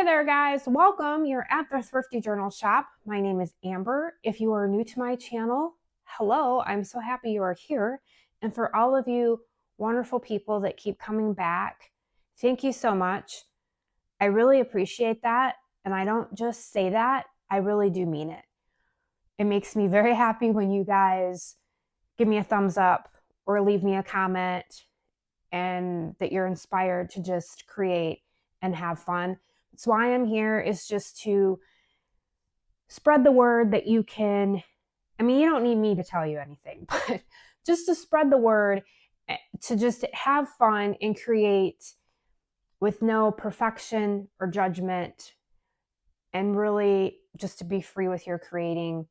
there, guys. Welcome. You're at the Thrifty Journal Shop. My name is Amber. If you are new to my channel, hello. I'm so happy you are here. And for all of you wonderful people that keep coming back, thank you so much. I really appreciate that. And I don't just say that, I really do mean it. It makes me very happy when you guys give me a thumbs up or leave me a comment and that you're inspired to just create and have fun. That's why I'm here, is just to spread the word that you can. I mean, you don't need me to tell you anything, but just to spread the word, to just have fun and create with no perfection or judgment, and really just to be free with your creating.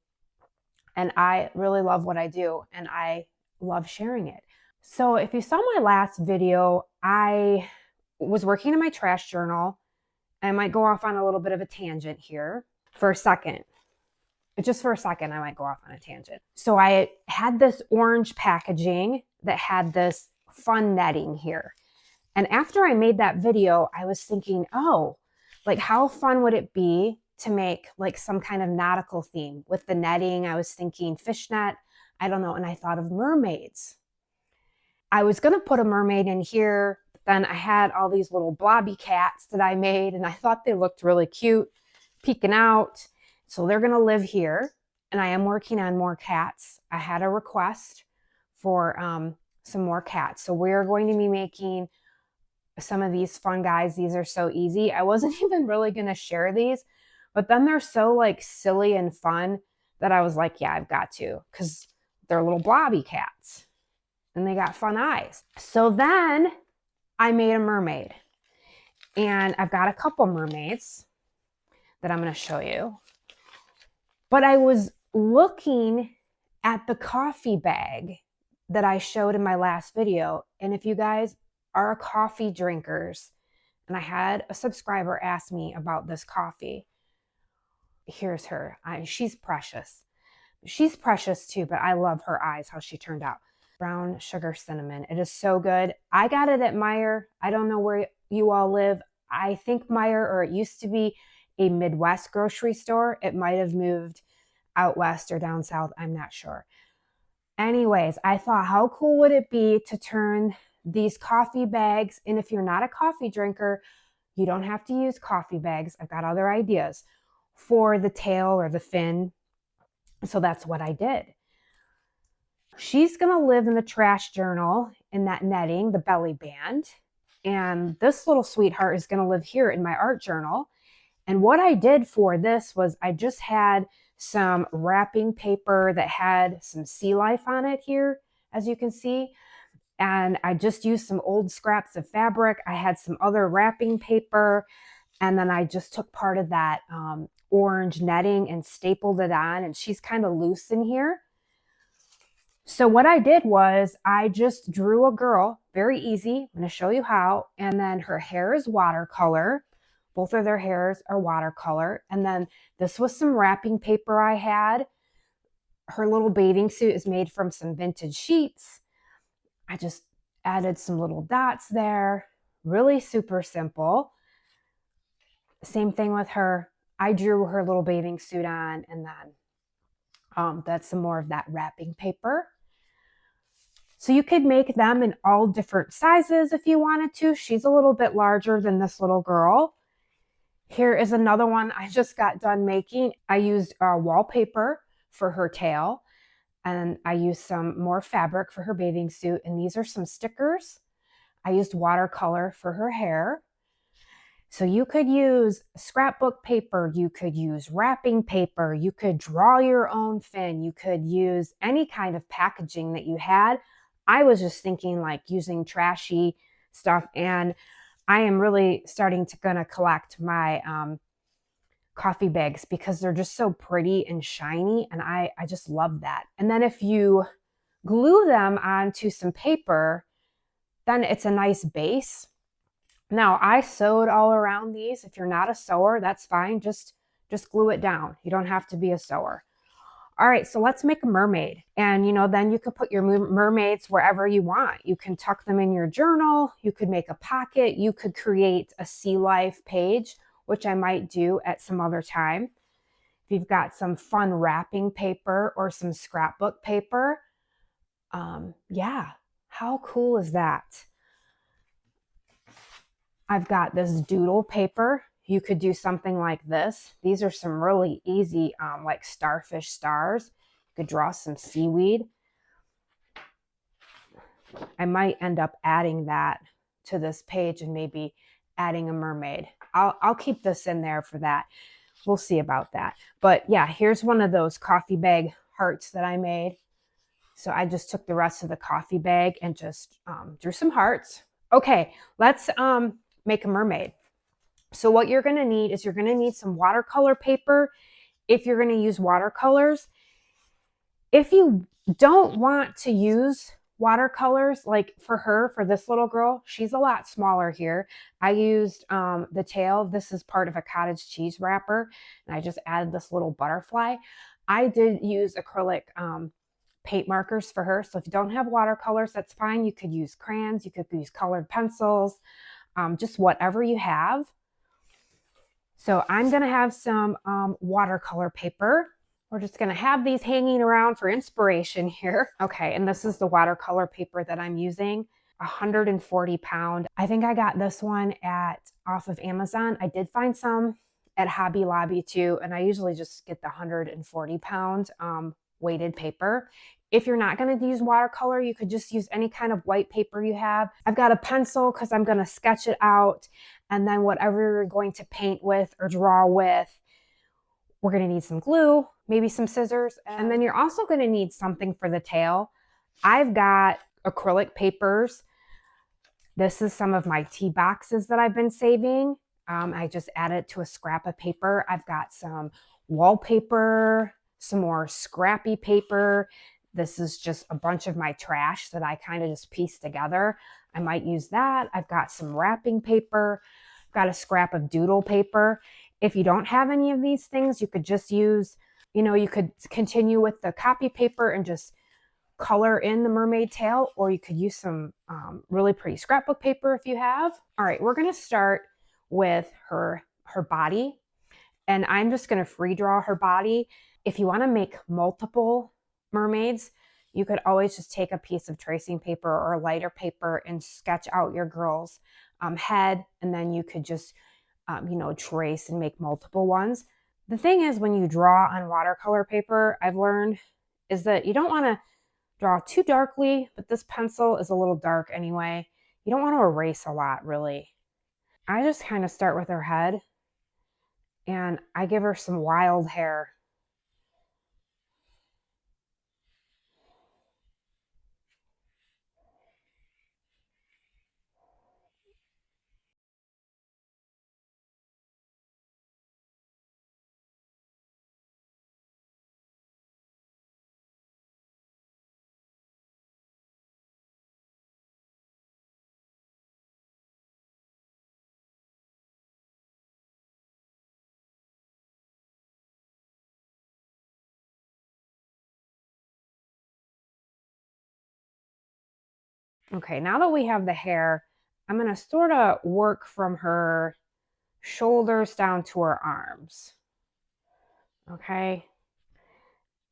And I really love what I do, and I love sharing it. So if you saw my last video, I was working in my trash journal. I might go off on a little bit of a tangent here for a second. Just for a second, I might go off on a tangent. So I had this orange packaging that had this fun netting here. And after I made that video, I was thinking, oh, like how fun would it be to make like some kind of nautical theme with the netting? I was thinking fishnet, I don't know. And I thought of mermaids. I was going to put a mermaid in here. Then I had all these little blobby cats that I made, and I thought they looked really cute, peeking out. So they're going to live here, and I am working on more cats. I had a request for some more cats. So we're going to be making some of these fun guys. These are so easy. I wasn't even really going to share these, but then they're so like silly and fun that I was like, yeah, I've got to, because they're little blobby cats, and they got fun eyes. So then I made a mermaid, and I've got a couple mermaids that I'm going to show you. But I was looking at the coffee bag that I showed in my last video. And if you guys are coffee drinkers, and I had a subscriber ask me about this coffee. Here's her. She's precious. She's precious too, but I love her eyes, how she turned out. Brown sugar cinnamon. It is so good. I got it at Meijer. I don't know where you all live. I think Meijer, or it used to be a Midwest grocery store. It might have moved out west or down south. I'm not sure. Anyways, I thought, how cool would it be to turn these coffee bags? And if you're not a coffee drinker, you don't have to use coffee bags. I've got other ideas for the tail or the fin. So that's what I did. She's going to live in the trash journal in that netting, the belly band. And this little sweetheart is going to live here in my art journal. And what I did for this was I just had some wrapping paper that had some sea life on it here, as you can see. And I just used some old scraps of fabric. I had some other wrapping paper. And then I just took part of that orange netting and stapled it on. And she's kind of loose in here. So what I did was I just drew a girl, very easy. I'm going to show you how. And then her hair is watercolor. Both of their hairs are watercolor. And then this was some wrapping paper I had. Her little bathing suit is made from some vintage sheets. I just added some little dots there. Really super simple. Same thing with her. I drew her little bathing suit on, and then that's some more of that wrapping paper. So you could make them in all different sizes if you wanted to. She's a little bit larger than this little girl. Here is another one I just got done making. I used wallpaper for her tail, and I used some more fabric for her bathing suit. And these are some stickers. I used watercolor for her hair. So you could use scrapbook paper, you could use wrapping paper, you could draw your own fin, you could use any kind of packaging that you had. I was just thinking like using trashy stuff, and I am really starting to gonna collect my coffee bags because they're just so pretty and shiny, and I just love that. And then if you glue them onto some paper, then it's a nice base. Now I sewed all around these. If you're not a sewer, that's fine. Just glue it down. You don't have to be a sewer. All right, so let's make a mermaid. And, then you could put your mermaids wherever you want. You can tuck them in your journal. You could make a pocket. You could create a sea life page, which I might do at some other time. If you've got some fun wrapping paper or some scrapbook paper, yeah, how cool is that? I've got this doodle paper. You could do something like this. These are some really easy, like starfish stars. You could draw some seaweed. I might end up adding that to this page and maybe adding a mermaid. I'll keep this in there for that. We'll see about that. But yeah, here's one of those coffee bag hearts that I made. So I just took the rest of the coffee bag and just drew some hearts. Okay, let's make a mermaid. So what you're going to need is you're going to need some watercolor paper if you're going to use watercolors. If you don't want to use watercolors, like for this little girl, she's a lot smaller here. I used the tail. This is part of a cottage cheese wrapper, and I just added this little butterfly. I did use acrylic paint markers for her. So if you don't have watercolors, that's fine. You could use crayons, you could use colored pencils, just whatever you have. So I'm going to have some watercolor paper. We're just going to have these hanging around for inspiration here. Okay, and this is the watercolor paper that I'm using, 140 pound. I think I got this one off of Amazon. I did find some at Hobby Lobby too, and I usually just get the 140 pound weighted paper. If you're not going to use watercolor, you could just use any kind of white paper you have. I've got a pencil because I'm going to sketch it out, and then whatever you're going to paint with or draw with, we're going to need some glue, maybe some scissors, and then you're also going to need something for the tail. I've got acrylic papers. This is some of my tea boxes that I've been saving. I just added to a scrap of paper. I've got some wallpaper, some more scrappy paper. This is just a bunch of my trash that I kind of just pieced together. I might use that. I've got some wrapping paper. I've got a scrap of doodle paper. If you don't have any of these things, you could just use, you could continue with the copy paper and just color in the mermaid tail, or you could use some really pretty scrapbook paper if you have. All right, we're going to start with her body, and I'm just going to free draw her body. If you want to make multiple mermaids, you could always just take a piece of tracing paper or lighter paper and sketch out your girl's head, and then you could just trace and make multiple ones. The thing is, when you draw on watercolor paper, I've learned is that you don't want to draw too darkly, but this pencil is a little dark anyway. You don't want to erase a lot, really. I just kind of start with her head, and I give her some wild hair. Okay, now that we have the hair, I'm going to sort of work from her shoulders down to her arms. Okay.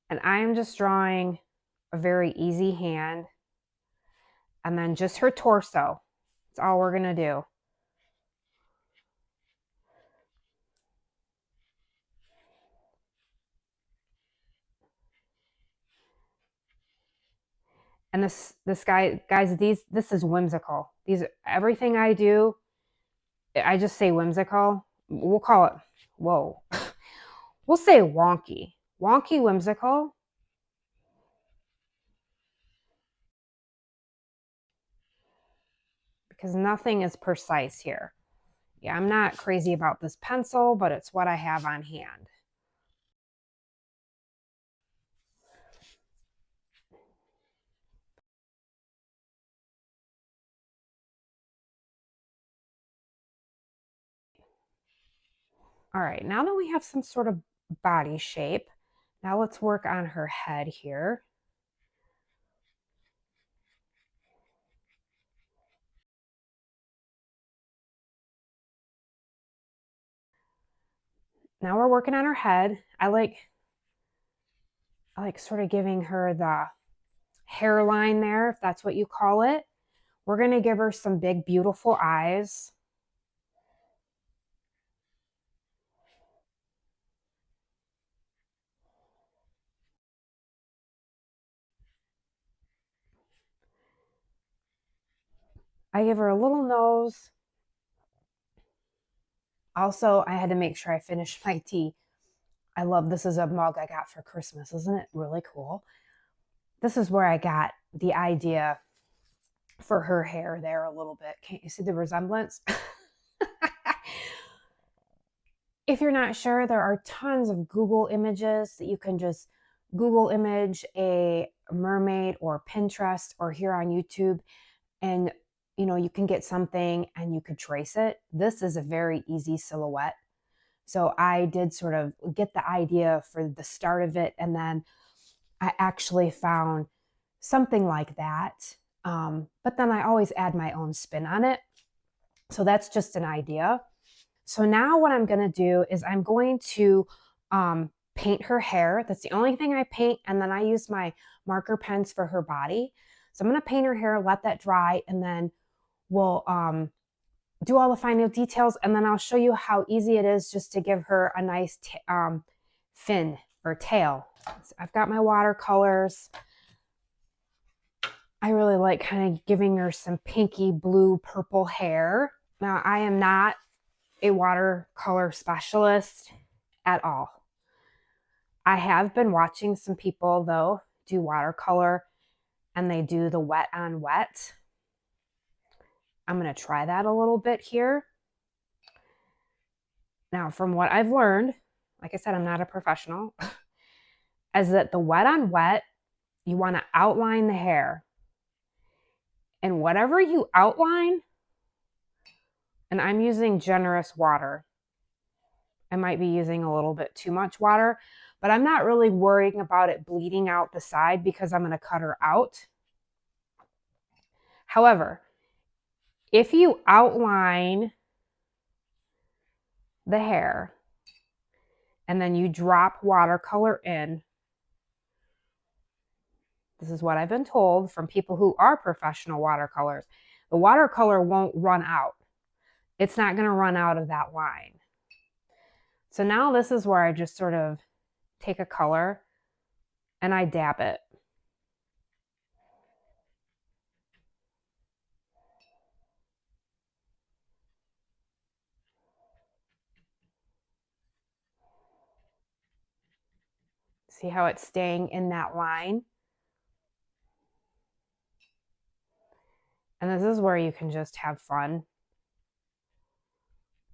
And I'm just drawing a very easy hand, and then just her torso. That's all we're going to do. And this guys, this is whimsical. Everything I do, I just say whimsical. We'll call it, whoa. We'll say wonky. Wonky whimsical. Because nothing is precise here. Yeah, I'm not crazy about this pencil, but it's what I have on hand. All right, now that we have some sort of body shape, now let's work on her head here. Now we're working on her head. I like sort of giving her the hairline there, if that's what you call it. We're going to give her some big, beautiful eyes. I give her a little nose. Also, I had to make sure I finished my tea. I love this is a mug I got for Christmas. Isn't it really cool? This is where I got the idea for her hair there a little bit. Can't you see the resemblance? If you're not sure, there are tons of Google images that you can just Google image a mermaid or Pinterest or here on YouTube, and you can get something and you could trace it. This is a very easy silhouette. So I did sort of get the idea for the start of it, and then I actually found something like that. But then I always add my own spin on it. So that's just an idea. So now what I'm going to do is I'm going to paint her hair. That's the only thing I paint. And then I use my marker pens for her body. So I'm going to paint her hair, let that dry, and then we'll do all the final details. And then I'll show you how easy it is just to give her a nice fin or tail. So I've got my watercolors. I really like kind of giving her some pinky blue purple hair. Now, I am not a watercolor specialist at all. I have been watching some people, though, do watercolor, and they do the wet on wet. I'm going to try that a little bit here. Now, from what I've learned, like I said, I'm not a professional, is that the wet on wet, you want to outline the hair. And whatever you outline, and I'm using generous water. I might be using a little bit too much water, but I'm not really worrying about it bleeding out the side because I'm going to cut her out. However, if you outline the hair and then you drop watercolor in, this is what I've been told from people who are professional watercolors, the watercolor won't run out. It's not going to run out of that line. So now this is where I just sort of take a color and I dab it. See how it's staying in that line? And this is where you can just have fun.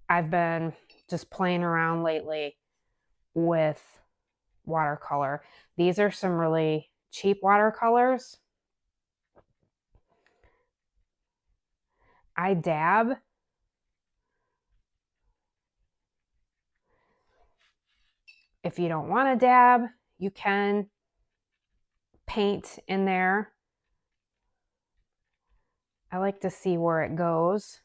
I've been just playing around lately with watercolor. These are some really cheap watercolors. I dab. If you don't want to dab, you can paint in there. I like to see where it goes.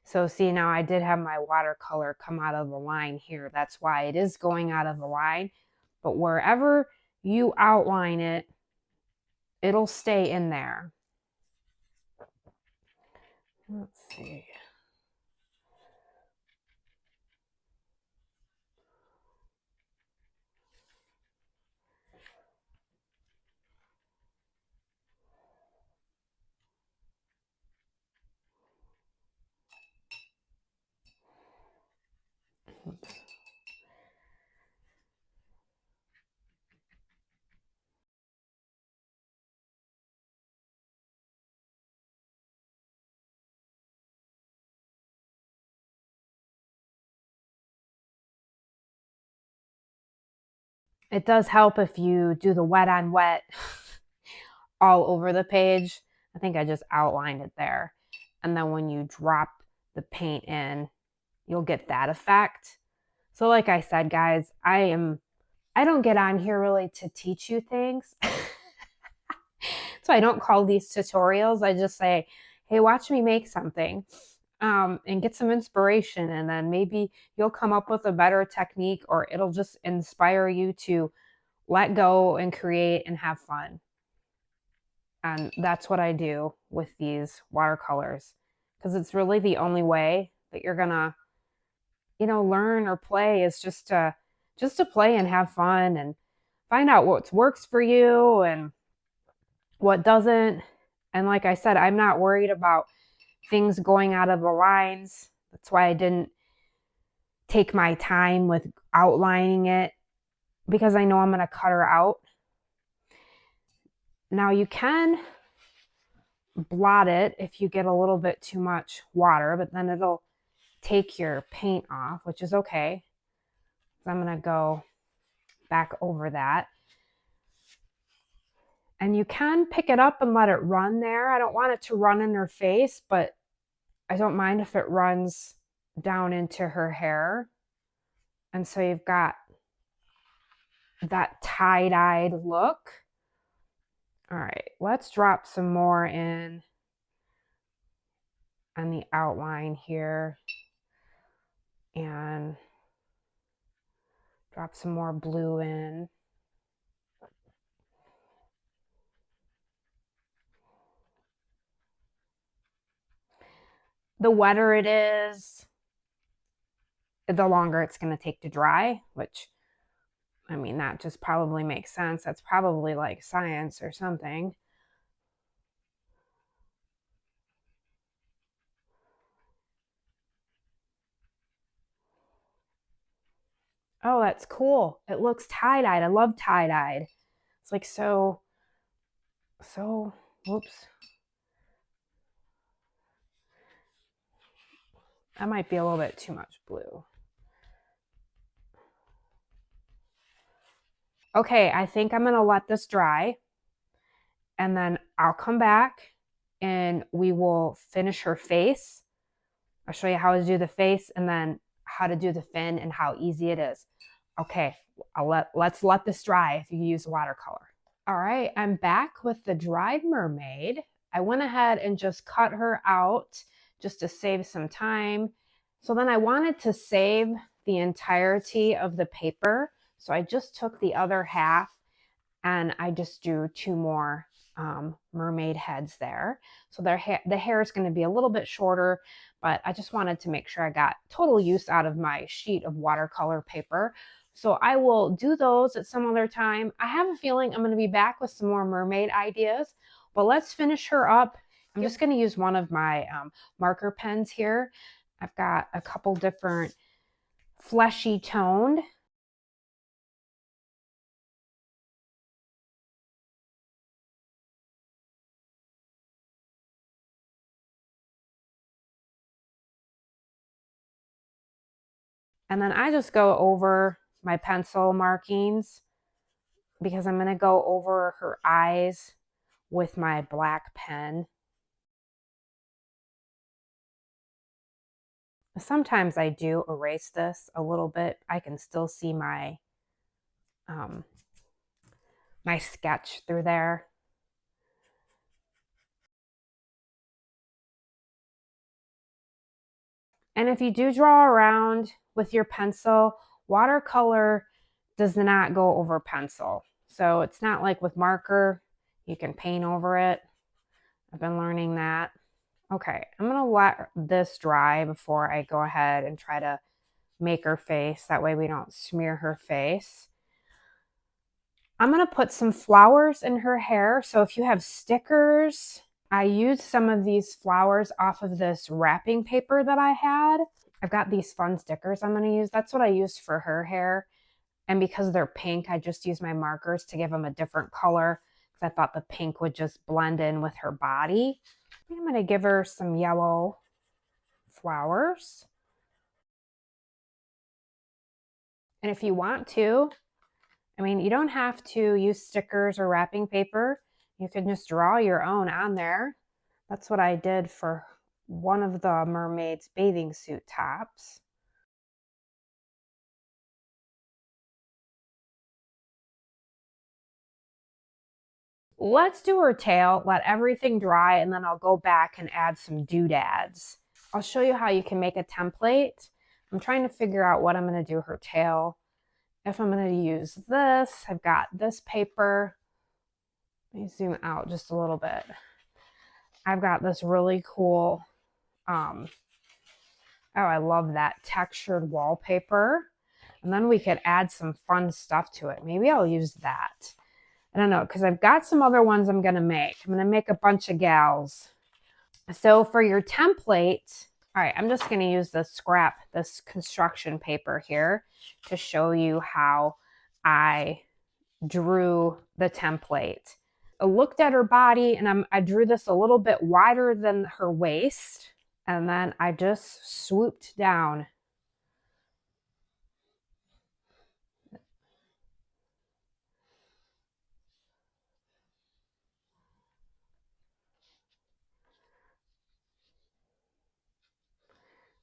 So see, now I did have my watercolor come out of the line here. That's why it is going out of the line. But wherever you outline it, it'll stay in there. Let's see. Oops. It does help if you do the wet on wet all over the page. I think I just outlined it there. And then when you drop the paint in, you'll get that effect. So like I said, guys, I don't get on here really to teach you things. So I don't call these tutorials. I just say, hey, watch me make something and get some inspiration. And then maybe you'll come up with a better technique, or it'll just inspire you to let go and create and have fun. And that's what I do with these watercolors, because it's really the only way that you're gonna, learn or play, is just to play and have fun and find out what works for you and what doesn't. And like I said, I'm not worried about things going out of the lines. That's why I didn't take my time with outlining it, because I know I'm going to cut her out. Now you can blot it if you get a little bit too much water, but then it'll take your paint off, which is okay. So I'm going to go back over that. And you can pick it up and let it run there. I don't want it to run in her face, but I don't mind if it runs down into her hair. And so you've got that tie-dyed look. All right, let's drop some more in on the outline here and drop some more blue in. The wetter it is, the longer it's going to take to dry, which, I mean, that just probably makes sense. That's probably like science or something. Oh, that's cool. It looks tie-dyed. I love tie-dyed. It's like so, whoops. That might be a little bit too much blue. Okay, I think I'm going to let this dry, and then I'll come back and we will finish her face. I'll show you how to do the face and then how to do the fin and how easy it is. Okay, let's let this dry if you use watercolor. All right, I'm back with the dried mermaid. I went ahead and just cut her out just to save some time. So then I wanted to save the entirety of the paper. So I just took the other half and I just drew two more mermaid heads there. So the hair is going to be a little bit shorter, but I just wanted to make sure I got total use out of my sheet of watercolor paper. So I will do those at some other time. I have a feeling I'm going to be back with some more mermaid ideas, but let's finish her up. I'm just going to use one of my marker pens here. I've got a couple different fleshy toned. And then I just go over my pencil markings because I'm going to go over her eyes with my black pen. Sometimes I do erase this a little bit. I can still see my my sketch through there. And if you do draw around with your pencil, watercolor does not go over pencil. So it's not like with marker, you can paint over it. I've been learning that. Okay, I'm going to let this dry before I go ahead and try to make her face. That way we don't smear her face. I'm going to put some flowers in her hair. So if you have stickers, I used some of these flowers off of this wrapping paper that I had. I've got these fun stickers I'm going to use. That's what I used for her hair. And because they're pink, I just used my markers to give them a different color because I thought the pink would just blend in with her body. I'm going to give her some yellow flowers. And if you want to, I mean, you don't have to use stickers or wrapping paper. You can just draw your own on there. That's what I did for one of the mermaid's bathing suit tops. Let's do her tail, let everything dry, and then I'll go back and add some doodads. I'll show you how you can make a template. I'm trying to figure out what I'm going to do her tail. If I'm going to use this, I've got this paper. Let me zoom out just a little bit. I've got this really cool, oh, I love that textured wallpaper. And then we could add some fun stuff to it. Maybe I'll use that. I don't know, because I've got some other ones I'm going to make. I'm going to make a bunch of gals. So for your template, all right, I'm just going to use this construction paper here to show you how I drew the template. I looked at her body and I drew this a little bit wider than her waist. And then I just swooped down.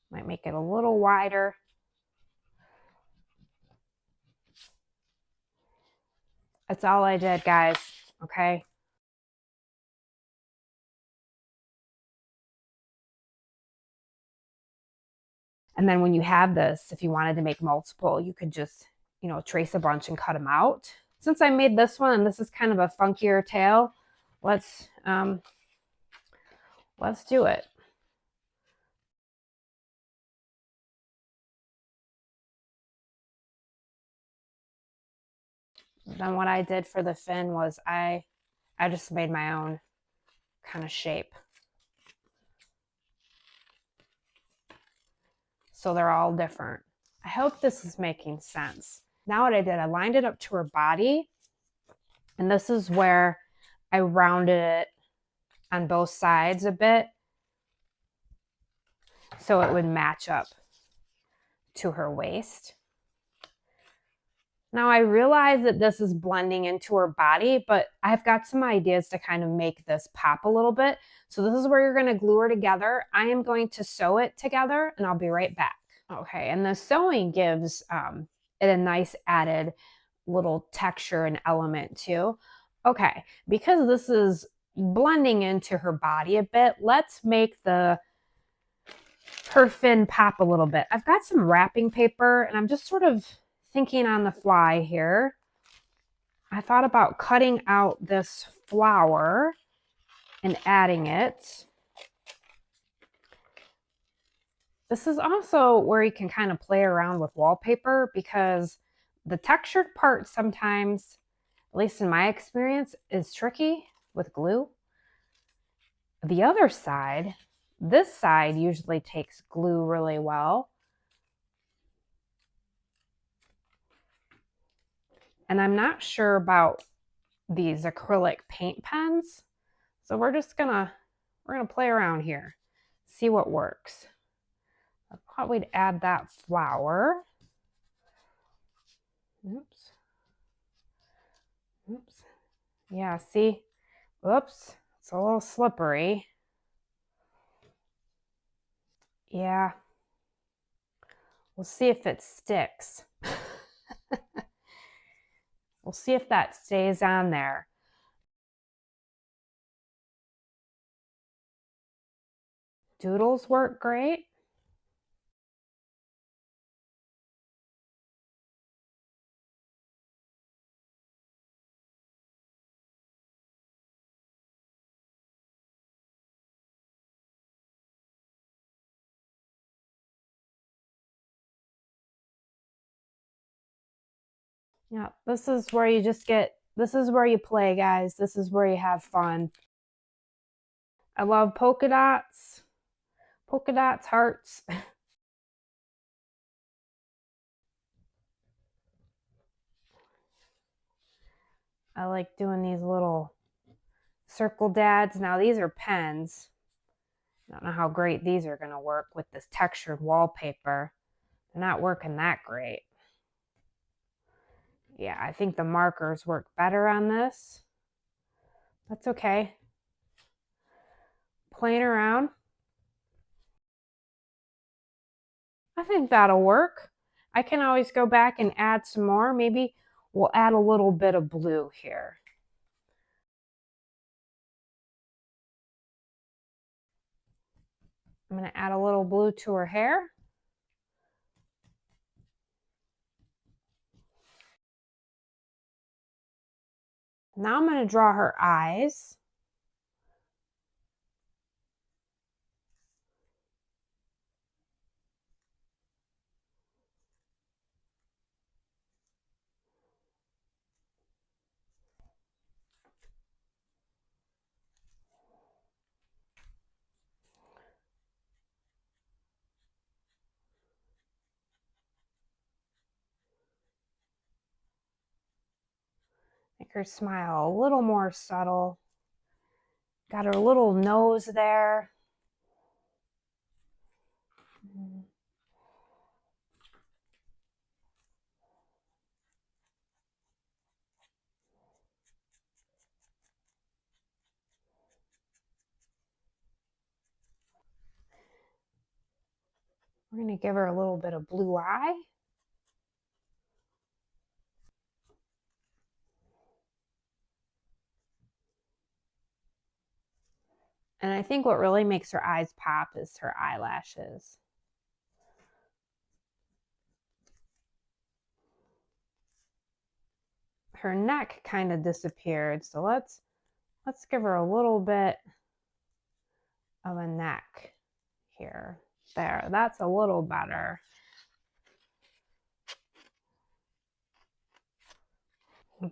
Might make it a little wider. That's all I did, guys. Okay. And then when you have this, if you wanted to make multiple, you could just, trace a bunch and cut them out. Since I made this one, and this is kind of a funkier tail, let's do it. Then what I did for the fin was I just made my own kind of shape. So they're all different. I hope this is making sense. Now what I did, I lined it up to her body, and this is where I rounded it on both sides a bit so it would match up to her waist. Now I realize that this is blending into her body, but I've got some ideas to kind of make this pop a little bit. So this is where you're going to glue her together. I am going to sew it together and I'll be right back. Okay, and the sewing gives it a nice added little texture and element too. Okay, because this is blending into her body a bit, let's make her fin pop a little bit. I've got some wrapping paper and I'm just sort of thinking on the fly here. I thought about cutting out this flower and adding it. This is also where you can kind of play around with wallpaper because the textured part sometimes, at least in my experience, is tricky with glue. The other side, this side usually takes glue really well. And I'm not sure about these acrylic paint pens. So we're gonna play around here, see what works. I thought we'd add that flower. Oops. Oops. Yeah, see? Oops. It's a little slippery. Yeah. We'll see if it sticks. We'll see if that stays on there. Doodles work great. Yeah, this is where you this is where you play, guys. This is where you have fun. I love polka dots, hearts. I like doing these little circle dads. Now these are pens. I don't know how great these are going to work with this textured wallpaper. They're not working that great. Yeah, I think the markers work better on this. That's okay. Playing around. I think that'll work. I can always go back and add some more. Maybe we'll add a little bit of blue here. I'm going to add a little blue to her hair. Now I'm going to draw her eyes. Make her smile a little more subtle. Got her little nose there. We're going to give her a little bit of blue eye. And I think what really makes her eyes pop is her eyelashes. Her neck kind of disappeared, so let's give her a little bit of a neck here. There, that's a little better.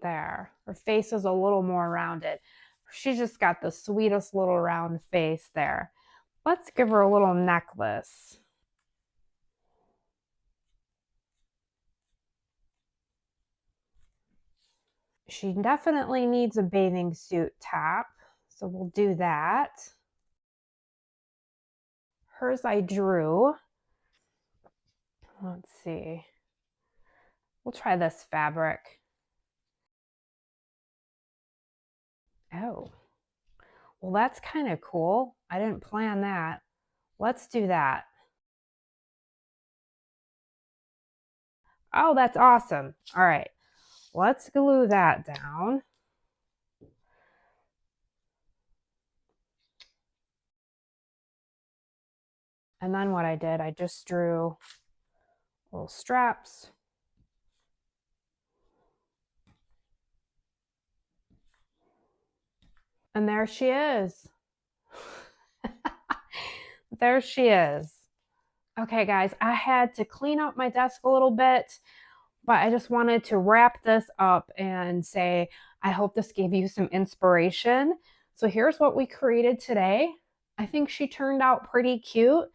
There, her face is a little more rounded. She's just got the sweetest little round face there. Let's give her a little necklace. She definitely needs a bathing suit top, so we'll do that. Hers I drew. Let's see. We'll try this fabric. Oh, well, that's kind of cool. I didn't plan that. Let's do that. Oh, that's awesome. All right, let's glue that down. And then what I did, I just drew little straps. And there she is. There she is. Okay, guys, I had to clean up my desk a little bit, but I just wanted to wrap this up and say, I hope this gave you some inspiration. So here's what we created today. I think she turned out pretty cute.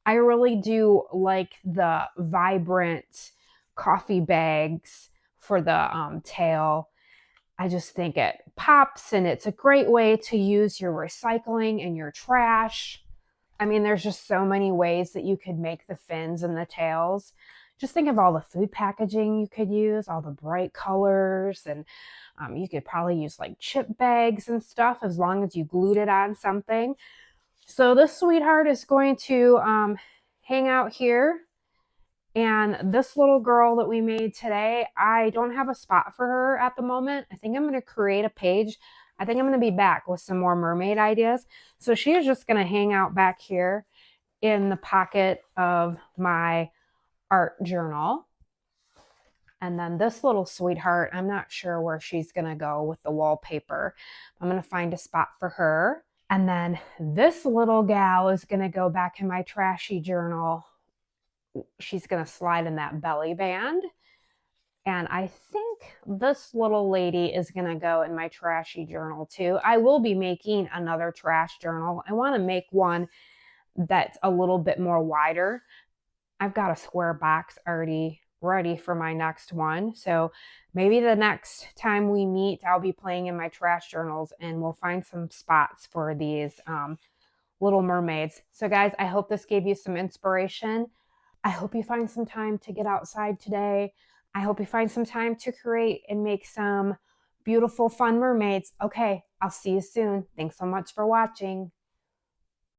I really do like the vibrant coffee bags for the tail. I just think it pops, and it's a great way to use your recycling and your trash. I mean, there's just so many ways that you could make the fins and the tails. Just think of all the food packaging you could use, all the bright colors, and you could probably use like chip bags and stuff as long as you glued it on something. So this sweetheart is going to hang out here. And this little girl that we made today, I don't have a spot for her at the moment. I think I'm going to create a page. I think I'm going to be back with some more mermaid ideas. So she is just going to hang out back here in the pocket of my art journal. And then this little sweetheart, I'm not sure where she's going to go with the wallpaper. I'm going to find a spot for her. And then this little gal is going to go back in my trashy journal. She's going to slide in that belly band. And I think this little lady is going to go in my trashy journal too. I will be making another trash journal. I want to make one that's a little bit more wider. I've got a square box already ready for my next one. So maybe the next time we meet, I'll be playing in my trash journals and we'll find some spots for these little mermaids. So guys, I hope this gave you some inspiration. I hope you find some time to get outside today. I hope you find some time to create and make some beautiful, fun mermaids. Okay, I'll see you soon. Thanks so much for watching.